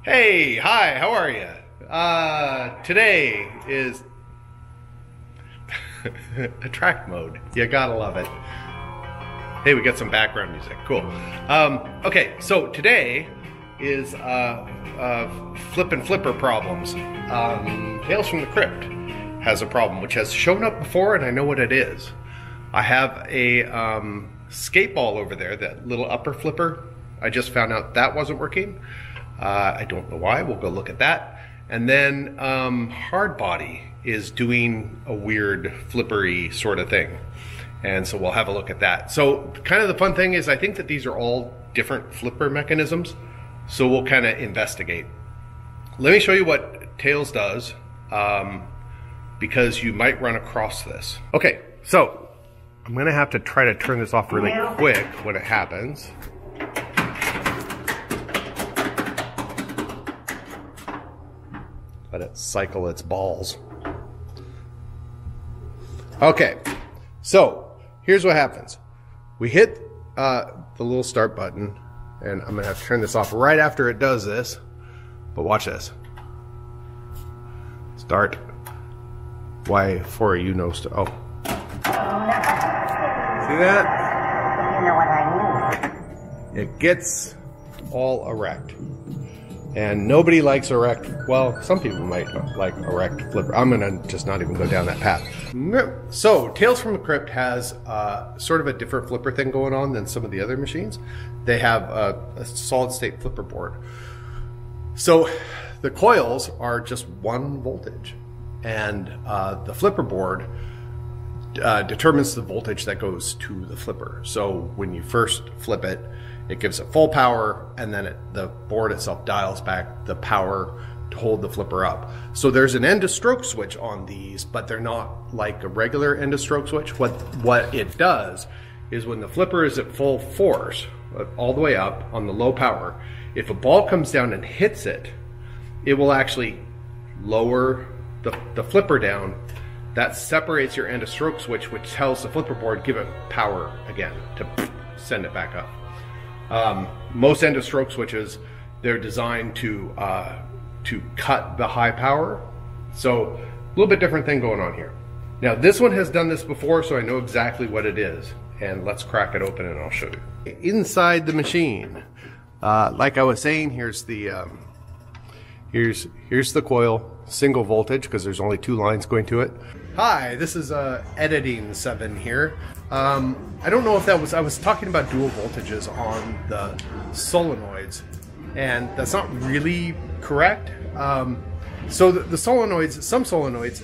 Hey, hi, how are you? Today is attract mode. You gotta love it. Hey, we got some background music. Cool. Okay, so today is flip and flipper problems. Tales from the Crypt has a problem which has shown up before, and I know what it is. I have a skate ball over there, that little upper flipper. I just found out that wasn't working. I don't know why. We'll go look at that. And then hard body is doing a weird flippery sort of thing. And so we'll have a look at that. So kind of the fun thing is I think that these are all different flipper mechanisms. So we'll kind of investigate. Let me show you what Tails does because you might run across this. Okay, so I'm going to have to try to turn this off really quick when it happens. Let it cycle its balls. Okay, so here's what happens. We hit the little start button, and I'm gonna have to turn this off right after it does this, but watch this. Start. Why for you know oh. See that? You know what I mean. It gets all erect. And nobody likes erect, well, some people might like erect flipper. I'm gonna just not even go down that path. So, Tales from the Crypt has sort of a different flipper thing going on than some of the other machines. They have a solid state flipper board. So, the coils are just 1 voltage. And the flipper board determines the voltage that goes to the flipper. So, when you first flip it, it gives it full power, and then the board itself dials back the power to hold the flipper up. So there's an end to stroke switch on these, but they're not like a regular end to stroke switch. What it does is when the flipper is at full force, all the way up on the low power, if a ball comes down and hits it, it will actually lower the flipper down. That separates your end to stroke switch, which tells the flipper board, give it power again to send it back up. Most end of stroke switches, they're designed to cut the high power. So a little bit different thing going on here. Now this one has done this before, so I know exactly what it is. And let's crack it open and I'll show you. Inside the machine, like I was saying, here's the here's the coil, single voltage, because there's only 2 lines going to it. Hi, this is Editing 7 here. I don't know if that was, I was talking about dual voltages on the solenoids, and that's not really correct. So the solenoids, some solenoids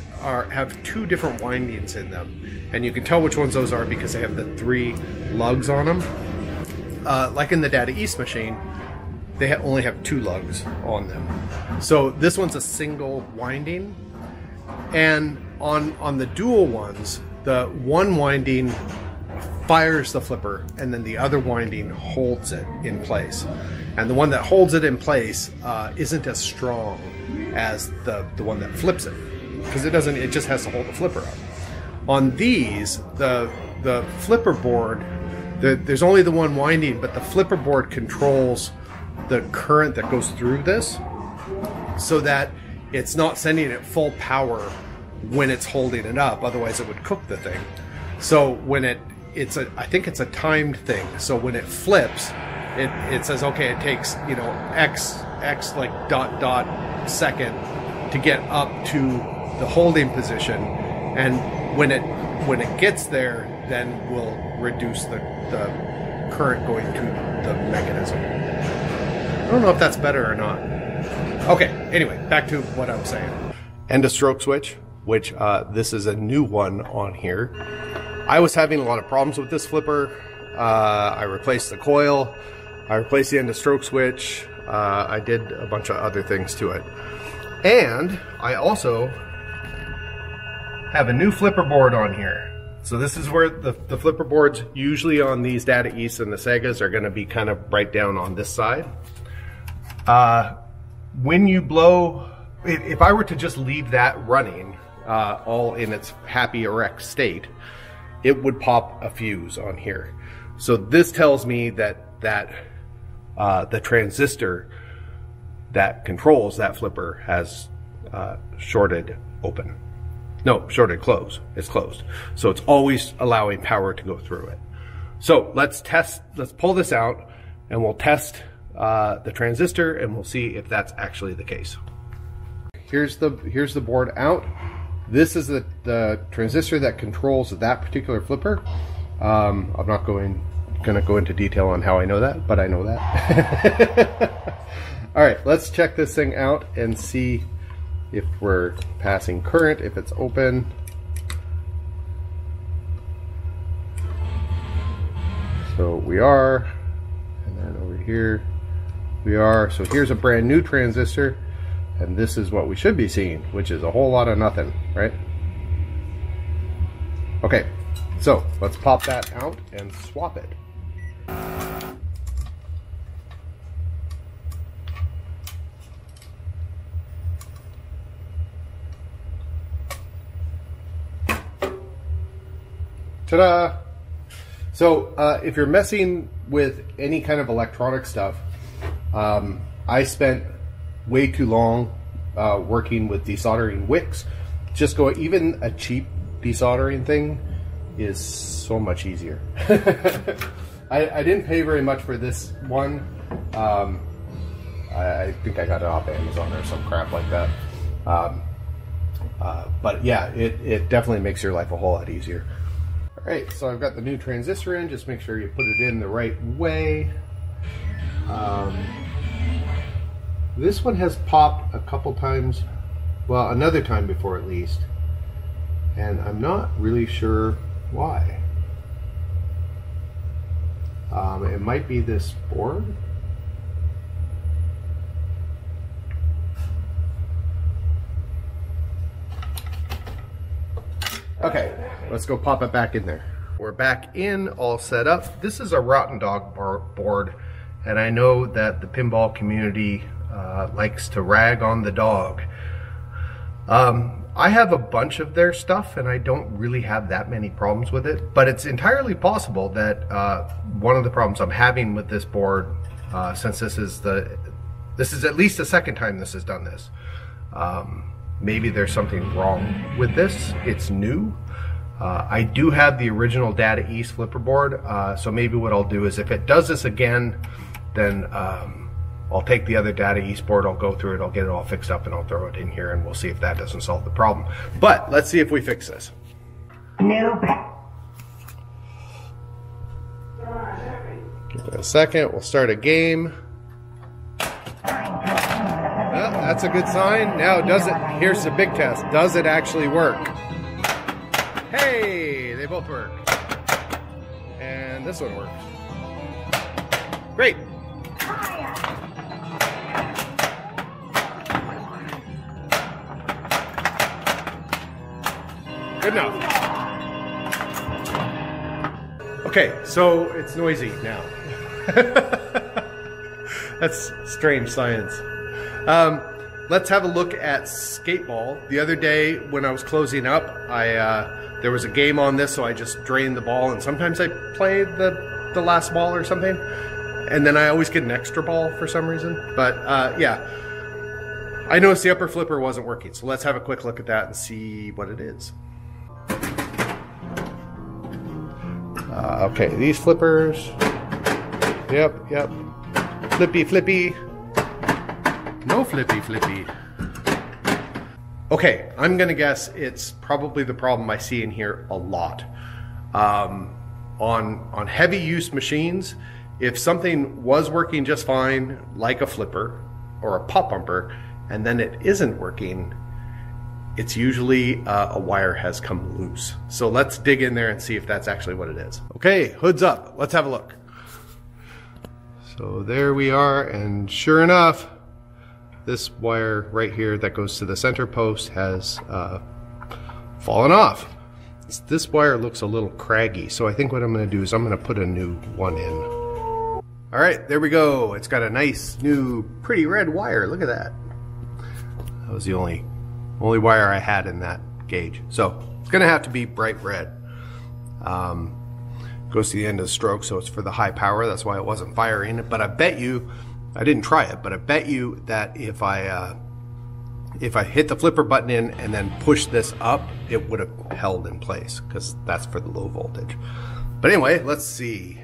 have 2 different windings in them, and you can tell which ones those are because they have the 3 lugs on them. Like in the Data East machine, they only have 2 lugs on them. So this one's a single winding, and on the dual ones, the one winding fires the flipper, and then the other winding holds it in place. And the one that holds it in place isn't as strong as the one that flips it, because it just has to hold the flipper up. On these, the flipper board, there's only the one winding, but the flipper board controls the current that goes through this, so that it's not sending it full power when it's holding it up, otherwise it would cook the thing. So when I think it's a timed thing. So when it flips, it says, okay, it takes, you know, X like ... second to get up to the holding position, and when it gets there, then we'll reduce the current going to the mechanism. I don't know if that's better or not. Okay, anyway, back to what I'm saying. End of stroke switch, which this is a new one on here. I was having a lot of problems with this flipper. I replaced the coil, I replaced the end of stroke switch, I did a bunch of other things to it. And I also have a new flipper board on here. So this is where the flipper boards, usually on these Data East and the Segas, are going to be kind of right down on this side. When you blow, if I were to just leave that running all in its happy erect state, it would pop a fuse on here. So this tells me that the transistor that controls that flipper has shorted open. No, shorted close. It's closed. So it's always allowing power to go through it. So let's pull this out and we'll test the transistor and we'll see if that's actually the case. Here's the board out. This is the transistor that controls that particular flipper. I'm not going to go into detail on how I know that, but I know that. All right, let's check this thing out and see if we're passing current, if it's open. So we are, and then over here we are. So here's a brand new transistor, and this is what we should be seeing, which is a whole lot of nothing, right? Okay, so let's pop that out and swap it. Ta-da! So if you're messing with any kind of electronic stuff, I spent way too long working with desoldering wicks. Just go, even a cheap desoldering thing is so much easier. I didn't pay very much for this one. I think I got it off Amazon or some crap like that. But yeah, it definitely makes your life a whole lot easier. Alright, so I've got the new transistor in. Just make sure you put it in the right way. This one has popped a couple times, well, another time before at least, and I'm not really sure why. It might be this board. Okay, let's go pop it back in there. We're back in, all set up. This is a Rotten Dog board, and I know that the pinball community likes to rag on the dog. I have a bunch of their stuff, and I don't really have that many problems with it, but it's entirely possible that one of the problems I'm having with this board, since this is at least the second time this has done this, maybe there's something wrong with this. It's new. I do have the original Data East flipper board, so maybe what I'll do is if it does this again, then I'll take the other Data East board, I'll go through it, I'll get it all fixed up, and I'll throw it in here, and we'll see if that doesn't solve the problem. But let's see if we fix this. Nope. Give it a second, we'll start a game. That's a good sign. Now, here's the big test. Does it actually work? Hey, they both work. And this one works. Great. Good enough. Okay, so it's noisy now. That's strange science. Let's have a look at Skateball. The other day when I was closing up, there was a game on this, so I just drained the ball, and sometimes I play the last ball or something, and then I always get an extra ball for some reason. But yeah, I noticed the upper flipper wasn't working, so let's have a quick look at that and see what it is. Okay, these flippers. Yep. Flippy. No flippy. Okay, I'm gonna guess it's probably the problem I see in here a lot. On heavy use machines, if something was working just fine, like a flipper or a pop bumper, and then it isn't working, it's usually a wire has come loose. So let's dig in there and see if that's actually what it is. Okay, hood's up. Let's have a look. So there we are, and sure enough, this wire right here that goes to the center post has fallen off. This wire looks a little craggy, so I think what I'm going to do is I'm going to put a new one in. All right, there we go. It's got a nice new pretty red wire. Look at that. That was the only wire I had in that gauge. So it's gonna have to be bright red. Goes to the end of the stroke, so it's for the high power. That's why it wasn't firing. But I bet you I didn't try it, but I bet you that if I hit the flipper button in and then push this up, it would have held in place, because that's for the low voltage. But anyway, let's see.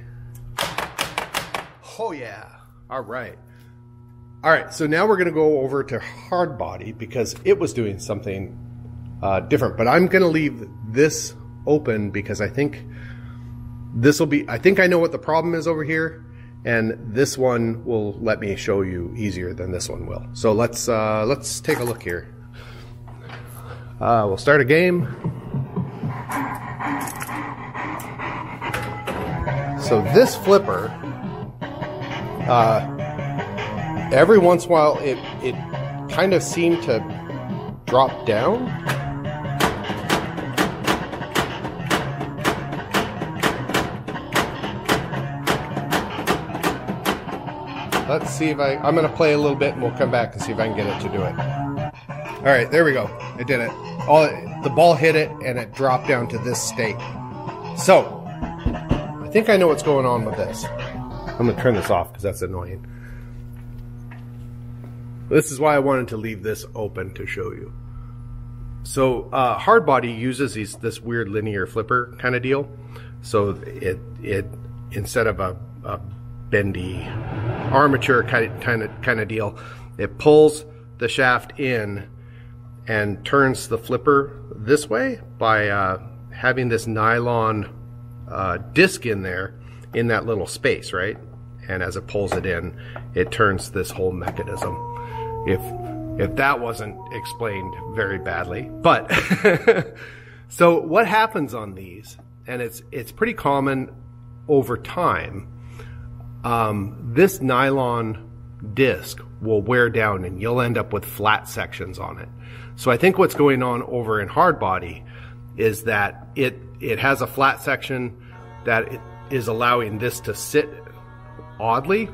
Oh yeah, all right. All right, so now we're gonna go over to hard body because it was doing something different, but I'm gonna leave this open because I think this will be, I think I know what the problem is over here, and this one will let me show you easier than this one will. So let's take a look here. We'll start a game. So this flipper, every once in a while it kind of seemed to drop down. Let's see if I'm going to play a little bit and we'll come back and see if I can get it to do it. All right, there we go. I did it. The ball hit it and it dropped down to this state. So, I think I know what's going on with this. I'm going to turn this off because that's annoying. This is why I wanted to leave this open to show you. So, hard body uses this weird linear flipper kind of deal. So, it instead of a bendy armature kind of deal, it pulls the shaft in and turns the flipper this way by having this nylon disc in there in that little space, right? And as it pulls it in, it turns this whole mechanism. If that wasn't explained very badly, but so what happens on these, and it's pretty common over time. This nylon disc will wear down and you'll end up with flat sections on it. So I think what's going on over in hard body is that it has a flat section that it is allowing this to sit oddly.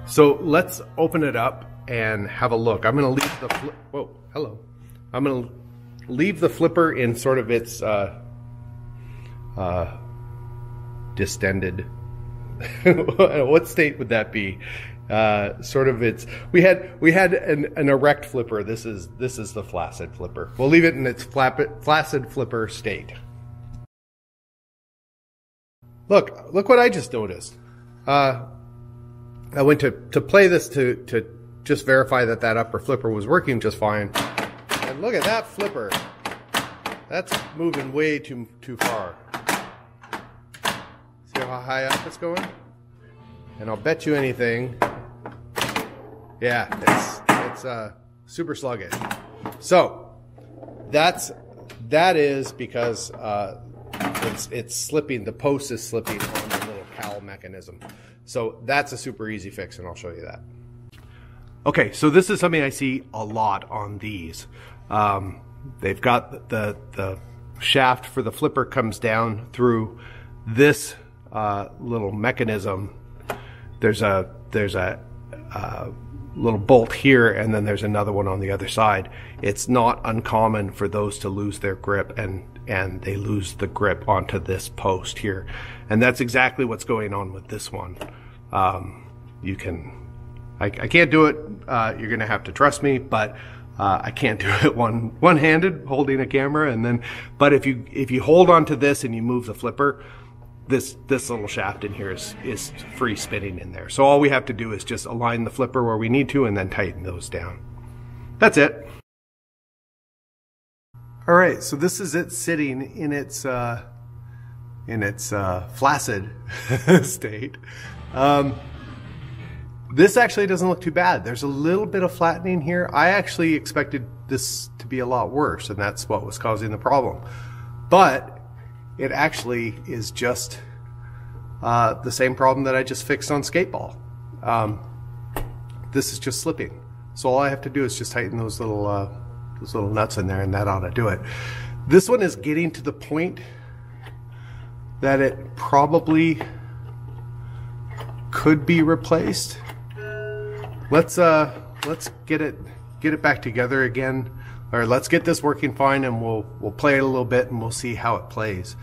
So let's open it up and have a look. I'm going to leave the I'm going to leave the flipper in sort of its distended. What state would that be? Sort of its. We had an erect flipper. This is the flaccid flipper. We'll leave it in its flaccid flipper state. Look what I just noticed. I went to play this to just verify that upper flipper was working just fine. And look at that flipper. That's moving way too far. See how high up it's going? And I'll bet you anything. Yeah, it's super sluggish. So that is because it's slipping. The post is slipping on the little cowl mechanism. So that's a super easy fix, and I'll show you that. Okay, so this is something I see a lot on these. They've got the shaft for the flipper comes down through this little mechanism. There's a little bolt here, and then there's another one on the other side. It's not uncommon for those to lose their grip, and they lose the grip onto this post here. And that's exactly what's going on with this one. I can't do it. You're gonna have to trust me, but I can't do it one-handed holding a camera. But if you hold onto this and you move the flipper, this little shaft in here is free spinning in there. So all we have to do is just align the flipper where we need to and then tighten those down. That's it. All right, so this is it sitting in its flaccid state. This actually doesn't look too bad. There's a little bit of flattening here. I actually expected this to be a lot worse, and that's what was causing the problem. But it actually is just the same problem that I just fixed on skateball. This is just slipping. So all I have to do is just tighten those little nuts in there, and that ought to do it. This one is getting to the point that it probably could be replaced. Let's get it back together again, or let's get this working fine, and we'll play it a little bit and we'll see how it plays.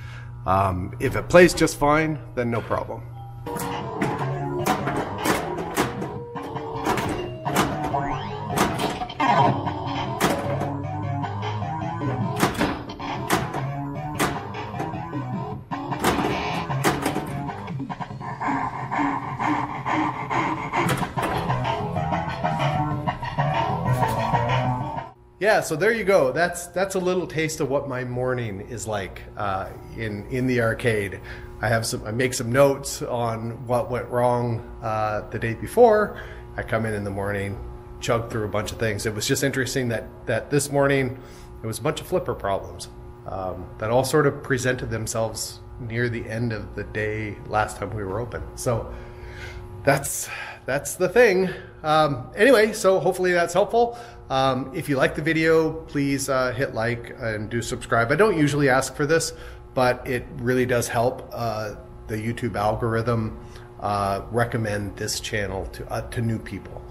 If it plays just fine, then no problem. yeah, so there you go. That's a little taste of what my morning is like in the arcade. I make some notes on what went wrong the day before. I come in the morning, chug through a bunch of things. It was just interesting that this morning it was a bunch of flipper problems that all sort of presented themselves near the end of the day last time we were open. So that's the thing. Anyway, so hopefully that's helpful. If you like the video, please hit like and do subscribe. I don't usually ask for this, but it really does help the YouTube algorithm recommend this channel to new people.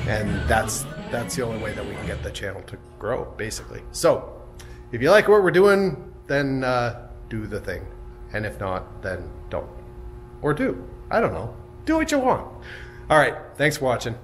And that's the only way that we can get the channel to grow, basically. So if you like what we're doing, then do the thing. And if not, then don't. Or do. I don't know. Do what you want. All right. Thanks for watching.